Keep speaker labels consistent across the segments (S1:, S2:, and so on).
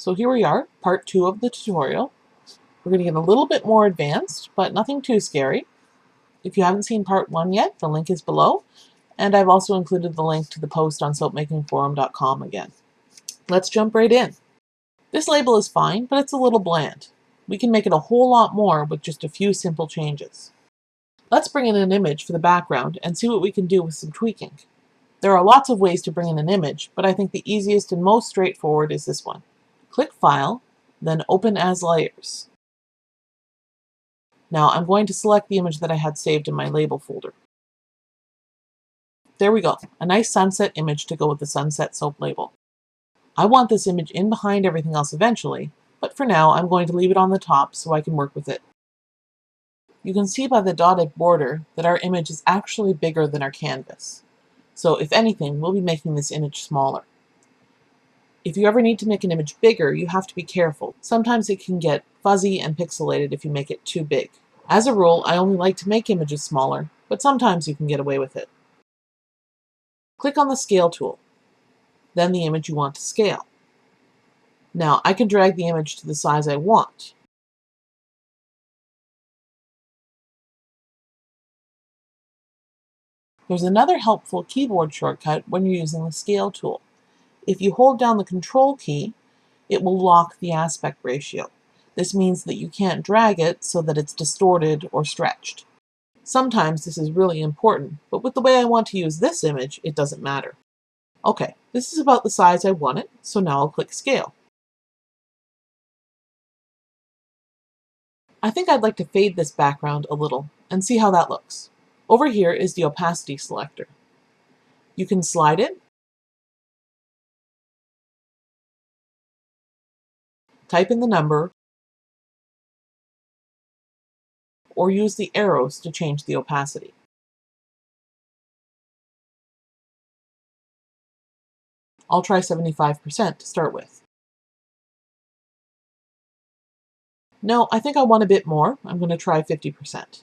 S1: So here we are, part 2 of the tutorial. We're going to get a little bit more advanced, but nothing too scary. If you haven't seen part 1 yet, the link is below, and I've also included the link to the post on soapmakingforum.com again. Let's jump right in. This label is fine, but it's a little bland. We can make it a whole lot more with just a few simple changes. Let's bring in an image for the background and see what we can do with some tweaking. There are lots of ways to bring in an image, but I think the easiest and most straightforward is this one. Click File, then Open as Layers. Now I'm going to select the image that I had saved in my label folder. There we go, a nice sunset image to go with the sunset soap label. I want this image in behind everything else eventually, but for now I'm going to leave it on the top so I can work with it. You can see by the dotted border that our image is actually bigger than our canvas. So if anything, we'll be making this image smaller. If you ever need to make an image bigger, you have to be careful. Sometimes it can get fuzzy and pixelated if you make it too big. As a rule, I only like to make images smaller, but sometimes you can get away with it. Click on the Scale tool, then the image you want to scale. Now I can drag the image to the size I want. There's another helpful keyboard shortcut when you're using the Scale tool. If you hold down the Control key, it will lock the aspect ratio. This means that you can't drag it so that it's distorted or stretched. Sometimes this is really important, but with the way I want to use this image, it doesn't matter. Okay, this is about the size I want it, so now I'll click Scale. I think I'd like to fade this background a little and see how that looks. Over here is the opacity selector. You can slide it, type in the number, or use the arrows to change the opacity. I'll try 75% to start with. No, I think I want a bit more. I'm going to try 50%.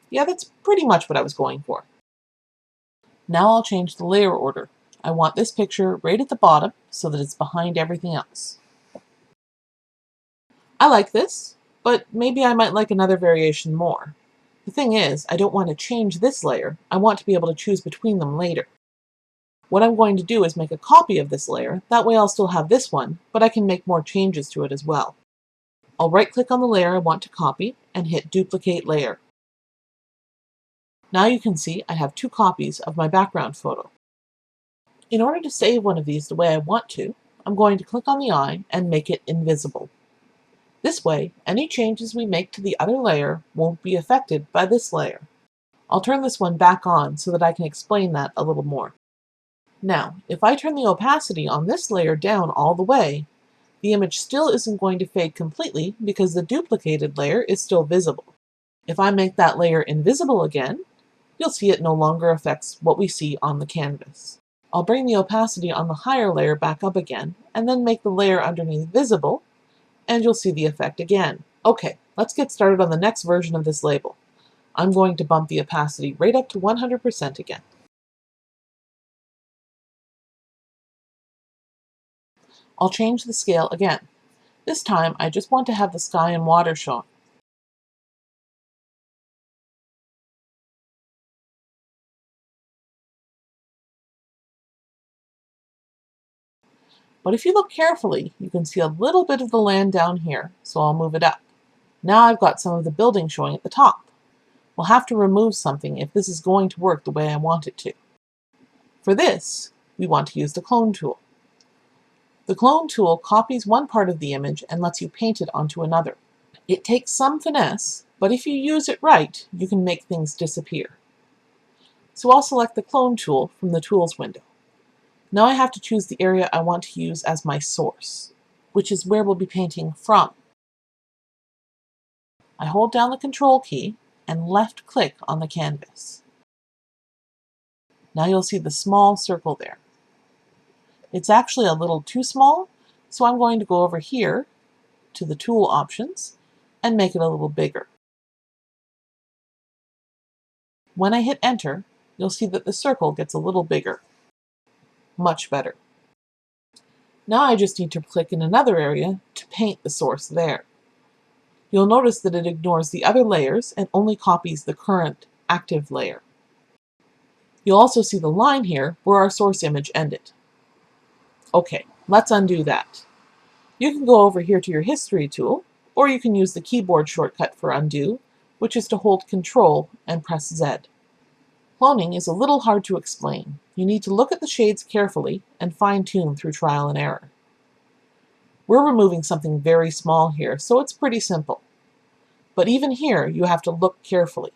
S1: Yeah, that's pretty much what I was going for. Now I'll change the layer order. I want this picture right at the bottom so that it's behind everything else. I like this, but maybe I might like another variation more. The thing is, I don't want to change this layer. I want to be able to choose between them later. What I'm going to do is make a copy of this layer. That way I'll still have this one, but I can make more changes to it as well. I'll right-click on the layer I want to copy and hit Duplicate Layer. Now you can see I have 2 copies of my background photo. In order to save one of these the way I want to, I'm going to click on the eye and make it invisible. This way, any changes we make to the other layer won't be affected by this layer. I'll turn this one back on so that I can explain that a little more. Now, if I turn the opacity on this layer down all the way, the image still isn't going to fade completely because the duplicated layer is still visible. If I make that layer invisible again, you'll see it no longer affects what we see on the canvas. I'll bring the opacity on the higher layer back up again, and then make the layer underneath visible, and you'll see the effect again. Okay, let's get started on the next version of this label. I'm going to bump the opacity right up to 100% again. I'll change the scale again. This time, I just want to have the sky and water shown. But if you look carefully, you can see a little bit of the land down here, so I'll move it up. Now I've got some of the building showing at the top. We'll have to remove something if this is going to work the way I want it to. For this, we want to use the Clone tool. The Clone tool copies one part of the image and lets you paint it onto another. It takes some finesse, but if you use it right, you can make things disappear. So I'll select the Clone tool from the Tools window. Now I have to choose the area I want to use as my source, which is where we'll be painting from. I hold down the Control key and left-click on the canvas. Now you'll see the small circle there. It's actually a little too small, so I'm going to go over here to the Tool options and make it a little bigger. When I hit Enter, you'll see that the circle gets a little bigger. Much better. Now I just need to click in another area to paint the source there. You'll notice that it ignores the other layers and only copies the current active layer. You'll also see the line here where our source image ended. Okay, let's undo that. You can go over here to your History tool, or you can use the keyboard shortcut for undo, which is to hold Control and press Z. Cloning is a little hard to explain. You need to look at the shades carefully and fine-tune through trial and error. We're removing something very small here, so it's pretty simple. But even here, you have to look carefully.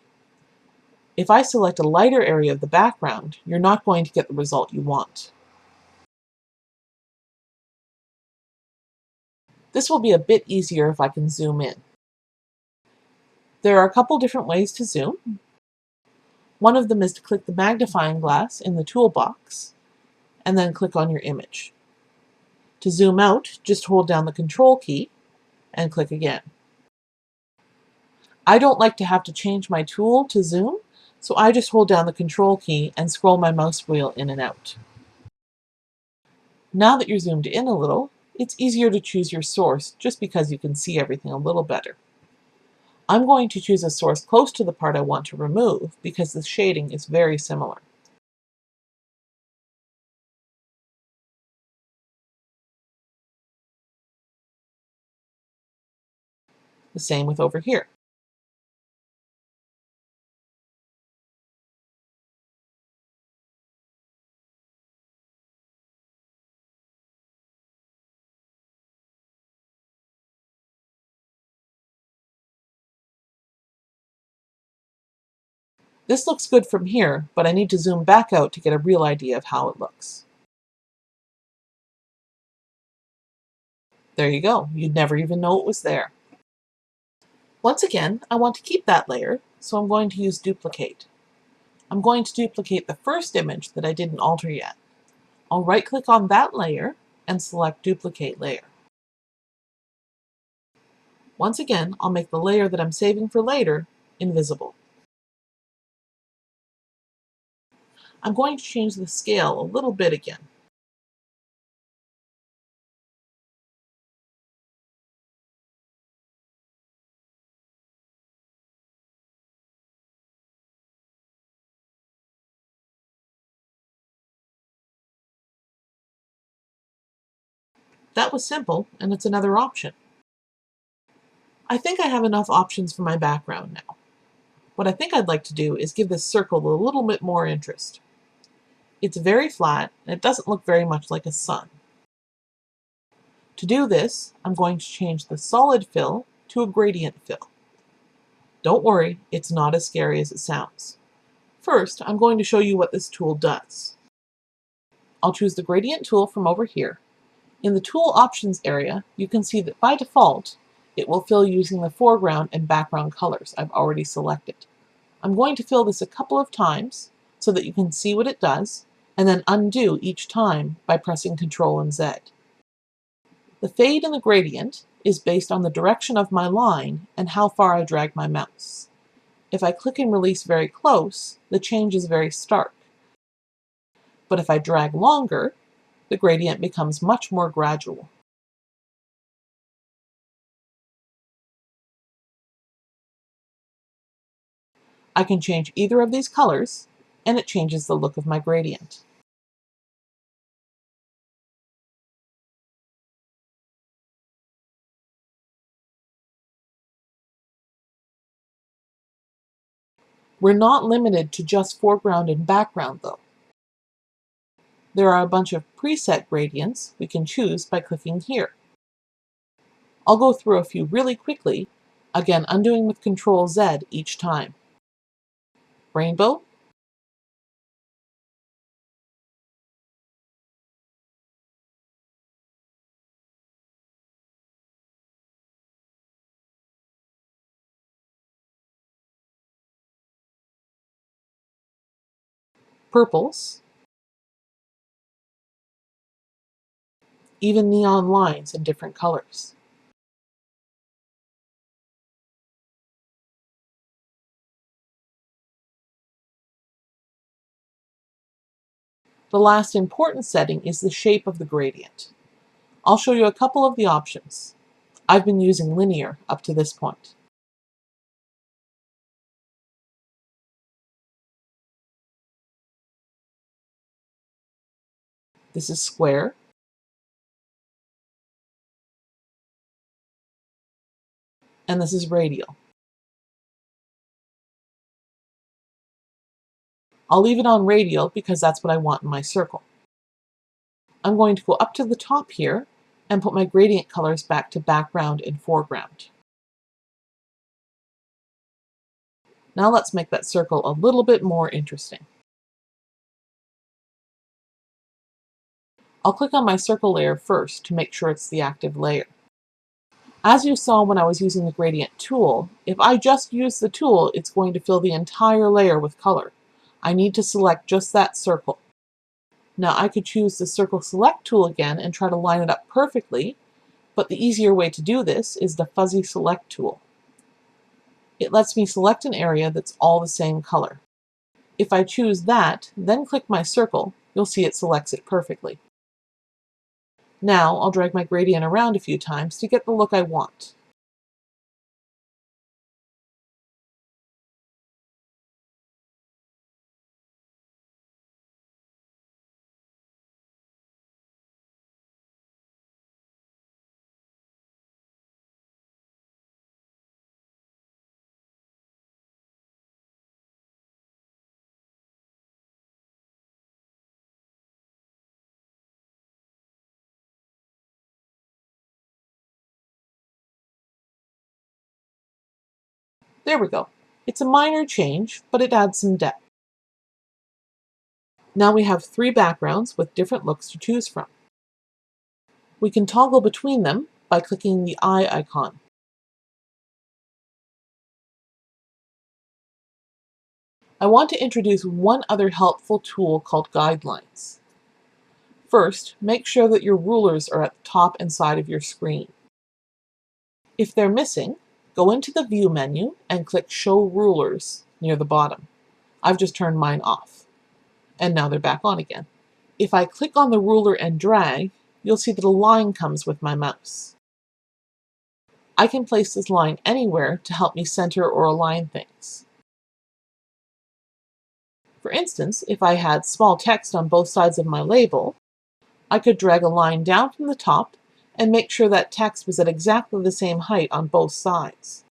S1: If I select a lighter area of the background, you're not going to get the result you want. This will be a bit easier if I can zoom in. There are a couple different ways to zoom. One of them is to click the magnifying glass in the toolbox and then click on your image. To zoom out, just hold down the Control key and click again. I don't like to have to change my tool to zoom, so I just hold down the Control key and scroll my mouse wheel in and out. Now that you're zoomed in a little, it's easier to choose your source just because you can see everything a little better. I'm going to choose a source close to the part I want to remove because the shading is very similar. The same with over here. This looks good from here, but I need to zoom back out to get a real idea of how it looks. There you go. You'd never even know it was there. Once again, I want to keep that layer, so I'm going to use Duplicate. I'm going to duplicate the first image that I didn't alter yet. I'll right-click on that layer and select Duplicate Layer. Once again, I'll make the layer that I'm saving for later invisible. I'm going to change the scale a little bit again. That was simple, and it's another option. I think I have enough options for my background now. What I think I'd like to do is give this circle a little bit more interest. It's very flat, and it doesn't look very much like a sun. To do this, I'm going to change the solid fill to a gradient fill. Don't worry, it's not as scary as it sounds. First, I'm going to show you what this tool does. I'll choose the gradient tool from over here. In the tool options area, you can see that by default, it will fill using the foreground and background colors I've already selected. I'm going to fill this a couple of times so that you can see what it does, and then undo each time by pressing Ctrl and Z. The fade in the gradient is based on the direction of my line and how far I drag my mouse. If I click and release very close, the change is very stark. But if I drag longer, the gradient becomes much more gradual. I can change either of these colors, and it changes the look of my gradient. We're not limited to just foreground and background, though. There are a bunch of preset gradients we can choose by clicking here. I'll go through a few really quickly, again undoing with Ctrl Z each time. Rainbow, purples, even neon lines in different colors. The last important setting is the shape of the gradient. I'll show you a couple of the options. I've been using linear up to this point. This is square, and this is radial. I'll leave it on radial because that's what I want in my circle. I'm going to go up to the top here and put my gradient colors back to background and foreground. Now let's make that circle a little bit more interesting. I'll click on my circle layer first to make sure it's the active layer. As you saw when I was using the gradient tool, if I just use the tool, it's going to fill the entire layer with color. I need to select just that circle. Now I could choose the Circle Select tool again and try to line it up perfectly, but the easier way to do this is the Fuzzy Select tool. It lets me select an area that's all the same color. If I choose that, then click my circle, you'll see it selects it perfectly. Now I'll drag my gradient around a few times to get the look I want. There we go. It's a minor change, but it adds some depth. Now we have 3 backgrounds with different looks to choose from. We can toggle between them by clicking the eye icon. I want to introduce one other helpful tool called guidelines. First, make sure that your rulers are at the top and side of your screen. If they're missing, go into the View menu and click Show Rulers near the bottom. I've just turned mine off, and now they're back on again. If I click on the ruler and drag, you'll see that a line comes with my mouse. I can place this line anywhere to help me center or align things. For instance, if I had small text on both sides of my label, I could drag a line down from the top and make sure that text was at exactly the same height on both sides.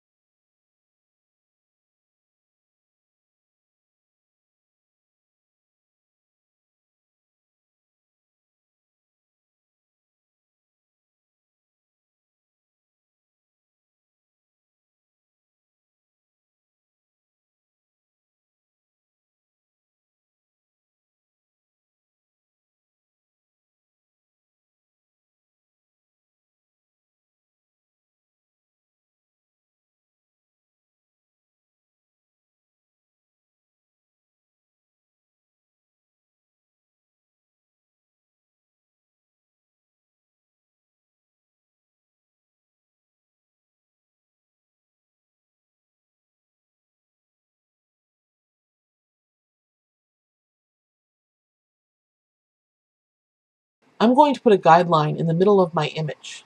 S1: I'm going to put a guideline in the middle of my image.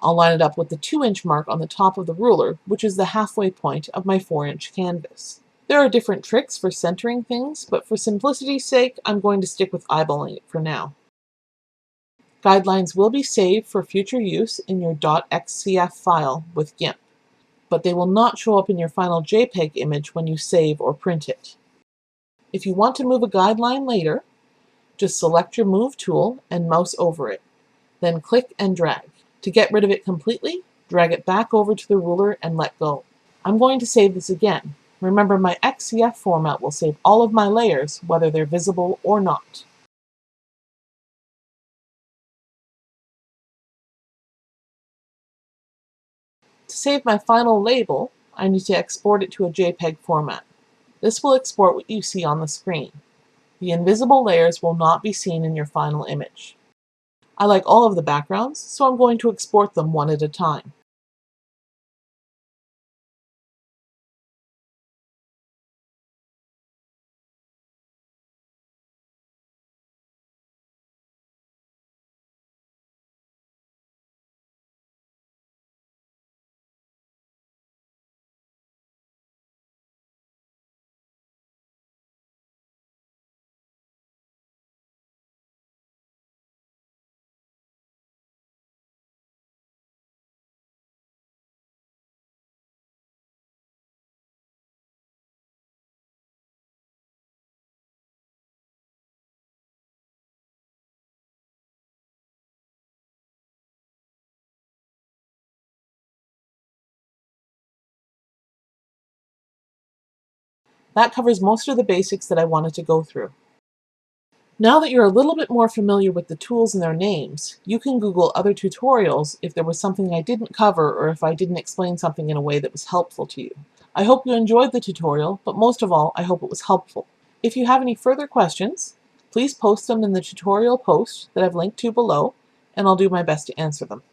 S1: I'll line it up with the 2-inch mark on the top of the ruler, which is the halfway point of my 4-inch canvas. There are different tricks for centering things, but for simplicity's sake, I'm going to stick with eyeballing it for now. Guidelines will be saved for future use in your .xcf file with Gimp, but they will not show up in your final JPEG image when you save or print it. If you want to move a guideline later, just select your Move tool and mouse over it, then click and drag. To get rid of it completely, drag it back over to the ruler and let go. I'm going to save this again. Remember, my XCF format will save all of my layers, whether they're visible or not. To save my final label, I need to export it to a JPEG format. This will export what you see on the screen. The invisible layers will not be seen in your final image. I like all of the backgrounds, so I'm going to export them one at a time. That covers most of the basics that I wanted to go through. Now that you're a little bit more familiar with the tools and their names, you can Google other tutorials if there was something I didn't cover or if I didn't explain something in a way that was helpful to you. I hope you enjoyed the tutorial, but most of all, I hope it was helpful. If you have any further questions, please post them in the tutorial post that I've linked to below, and I'll do my best to answer them.